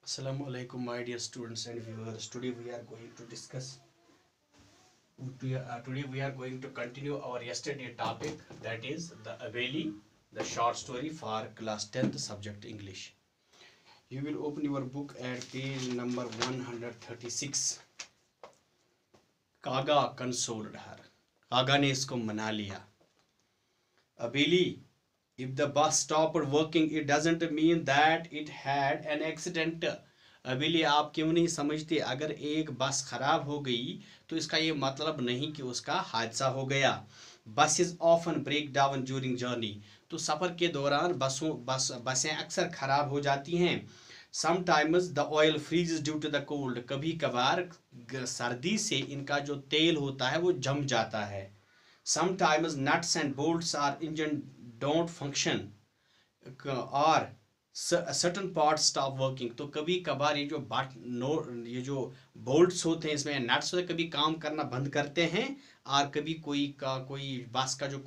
Assalamu alaikum, my dear students and viewers. Today we are going to discuss. Today we are going to continue our yesterday topic, that is the Aveli, the short story for class 10th subject English. You will open your book at page number 136. Kaga consoled her. कागा ने इसको मना लिया. Aveli, if the bus stopped working, it doesn't mean that it had an accident. अबेली, आप क्यों नहीं समझते? अगर एक बस खराब हो गई तो इसका ये मतलब नहीं कि उसका हादसा हो गया. Bus is often break down during journey. तो सफ़र के दौरान बसें अक्सर खराब हो जाती हैं. Sometimes the oil freeze due to the cold. कभी कभार सर्दी से इनका जो तेल होता है वो जम जाता है. Sometimes nuts and bolts are engine don't function or certain parts stop working. तो कभी कभार ये जो बोल्ट्स होते हैं, इसमें नट्स होते हैं, कभी काम करना बंद करते हैं. और कभी कोई बस का जो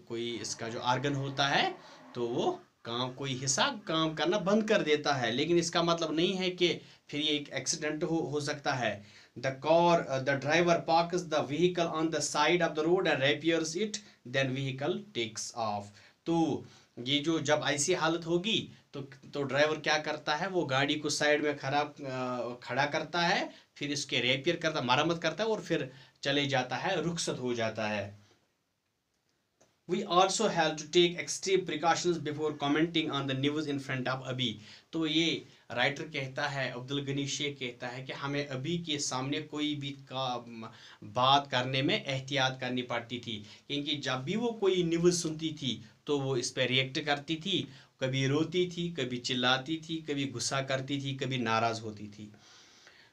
कोई इसका जो आर्गन होता है तो वो कोई हिस्सा काम करना बंद कर देता है. लेकिन इसका मतलब नहीं है कि फिर ये एक एक्सीडेंट हो सकता है. The driver parks the vehicle on the side of the road and repairs it, then vehicle takes off. तो ये जो जब ऐसी हालत होगी तो ड्राइवर क्या करता है, वो गाड़ी को साइड में खड़ा करता है, फिर इसके रिपेयर करता, मरम्मत करता है और फिर चले जाता है, रुखसत हो जाता है. We also have to take extreme precautions before commenting on the news in front of अबी. तो ये राइटर कहता है, अब्दुल गनी शेख कहता है कि हमें अभी के सामने कोई भी बात करने में एहतियात करनी पड़ती थी, क्योंकि जब भी वो कोई न्यूज़ सुनती थी तो वो इस पर रिएक्ट करती थी. कभी रोती थी, कभी चिल्लाती थी, कभी गुस्सा करती थी, कभी नाराज़ होती थी.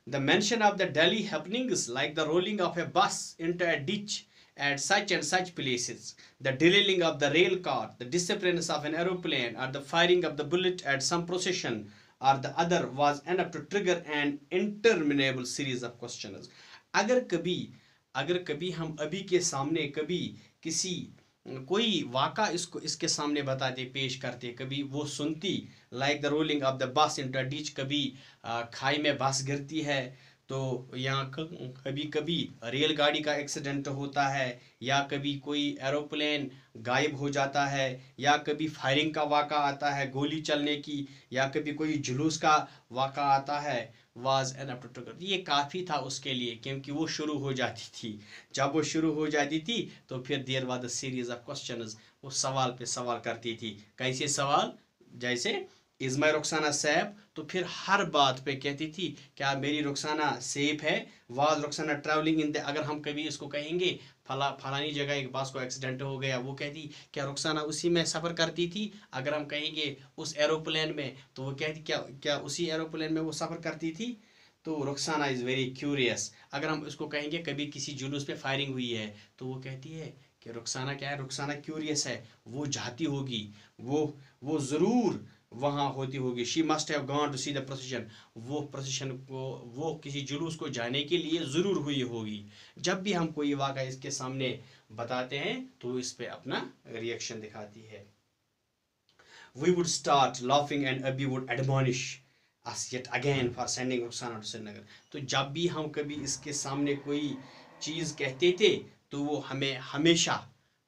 The mention of the Delhi happenings like the rolling of a bus into a ditch at such and such places, the derailing of the rail car, the disappearance of an aeroplane, or the firing of the bullet at some procession or the other was enough to trigger an interminable series of questions. अगर कभी हम अभी के सामने कभी कोई वाक़ा इसके सामने बताते, पेश करते, कभी वो सुनती, like the rolling of the bus in the ditch, कभी खाई में बस गिरती है, तो यहाँ कभी रेलगाड़ी का एक्सीडेंट होता है, या कभी कोई एरोप्लेन गायब हो जाता है, या कभी फायरिंग का वाक़ा आता है, गोली चलने की, या कभी कोई जुलूस का वाक़ा आता है. Was an up. ये काफ़ी था उसके लिए, क्योंकि वो शुरू हो जाती थी. जब वो शुरू हो जाती थी तो फिर there was the series of questions. वो सवाल पे सवाल करती थी. कैसे सवाल? जैसे इज़ माई रुखसाना सेफ, तो फिर हर बात पे कहती थी क्या मेरी रुखसाना सेफ है. Was Rukhsana travelling in the, अगर हम कभी इसको कहेंगे फलानी जगह एक बस को एक्सीडेंट हो गया, वो कहती क्या रुखसाना उसी में सफ़र करती थी. अगर हम कहेंगे उस एरोप्लेन में, तो वो कहती क्या उसी एरोप्लेन में वो सफ़र करती थी. तो रुखसाना इज़ वेरी क्यूरियस. अगर हम इसको कहेंगे कभी किसी जुलूस पे फायरिंग हुई है, तो वो कहती है कि रुखसाना क्या है, रुखसाना क्यूरियस है, वो जाती होगी, वो ज़रूर वहाँ होती होगी. She must have gone to see the procession. वो प्रोसेशन को, वो किसी जुलूस को जाने के लिए ज़रूर हुई होगी. जब भी हम कोई वाक़ा इसके सामने बताते हैं तो इस पे अपना रिएक्शन दिखाती है. We would start laughing and Abbi would admonish us yet again for sending Rukhsana to Srinagar. तो जब भी हम कभी इसके सामने कोई चीज़ कहते थे तो वो हमें हमेशा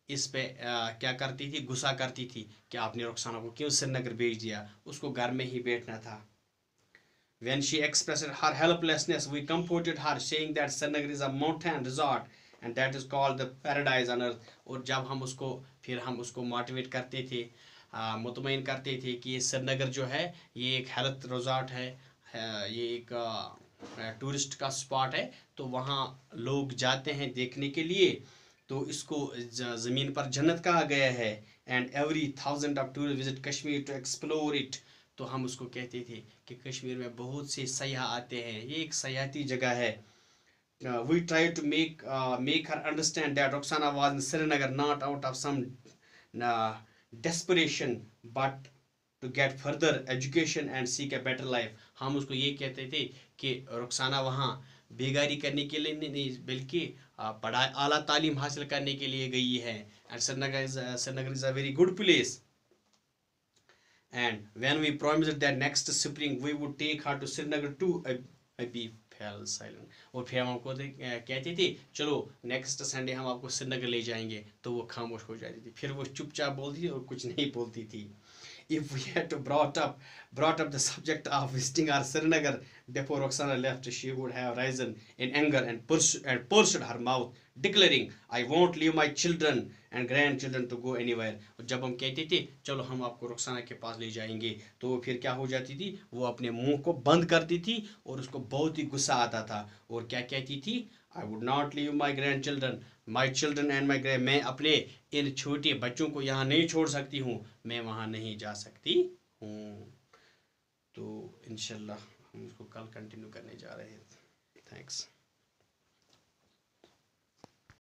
इस पे क्या करती थी, गुस्सा करती थी कि आपने रुखसाना को क्यों श्रीनगर भेज दिया, उसको घर में ही बैठना था. When she expressed her helplessness, we comforted her, saying that Srinagar is a mountain resort and that is called the paradise on earth. और जब हम उसको मोटिवेट करते थे, मुतमईन करते थे कि ये श्रीनगर जो है ये एक हेल्थ रिजॉर्ट है, ये एक टूरिस्ट का स्पॉट है, तो वहाँ लोग जाते हैं देखने के लिए, तो इसको ज़मीन पर जन्नत कहा गया है. And every 1000 of tourist visit Kashmir to explore it. तो हम उसको कहते थे कि कश्मीर में बहुत से सयाह आते हैं, ये एक सयाहती जगह है. We try to make her understand that Rukhsana was in Srinagar not out of some desperation but to get further education and seek a better life. हम उसको ये कहते थे कि रुखसाना वहाँ बेगारी करने के लिए नहीं, बल्कि पढ़ाई, आला तालीम हासिल करने के लिए गई है. And Srinagar is a very good place. and when we promised that next spring we would take her to Srinagar too, Abi fell silent. और फिर हम आपको कहती थी चलो नेक्स्ट संडे हम आपको श्रीनगर ले जाएंगे, तो वो खामोश हो जाती थी, फिर वो चुपचाप बोलती थी और कुछ नहीं बोलती थी. If we had brought up the subject of visiting our Srinagar before Roxana left, she would have risen in anger and pursed her mouth, declaring, "I won't leave my children and grandchildren to go anywhere." और जब हम कहते थे चलो हम आपको रुखसाना के पास ले जाएंगे, तो वो फिर क्या हो जाती थी, वो अपने मुंह को बंद करती थी और उसको बहुत ही गुस्सा आता था और क्या कहती थी, I would not leave my grandchildren, my children and my grand, मैं अपने इन छोटे बच्चों को यहाँ नहीं छोड़ सकती हूँ, मैं वहाँ नहीं जा सकती हूँ. तो इंशाल्लाह हम इसको कल कंटिन्यू करने जा रहे हैं. थैंक्स.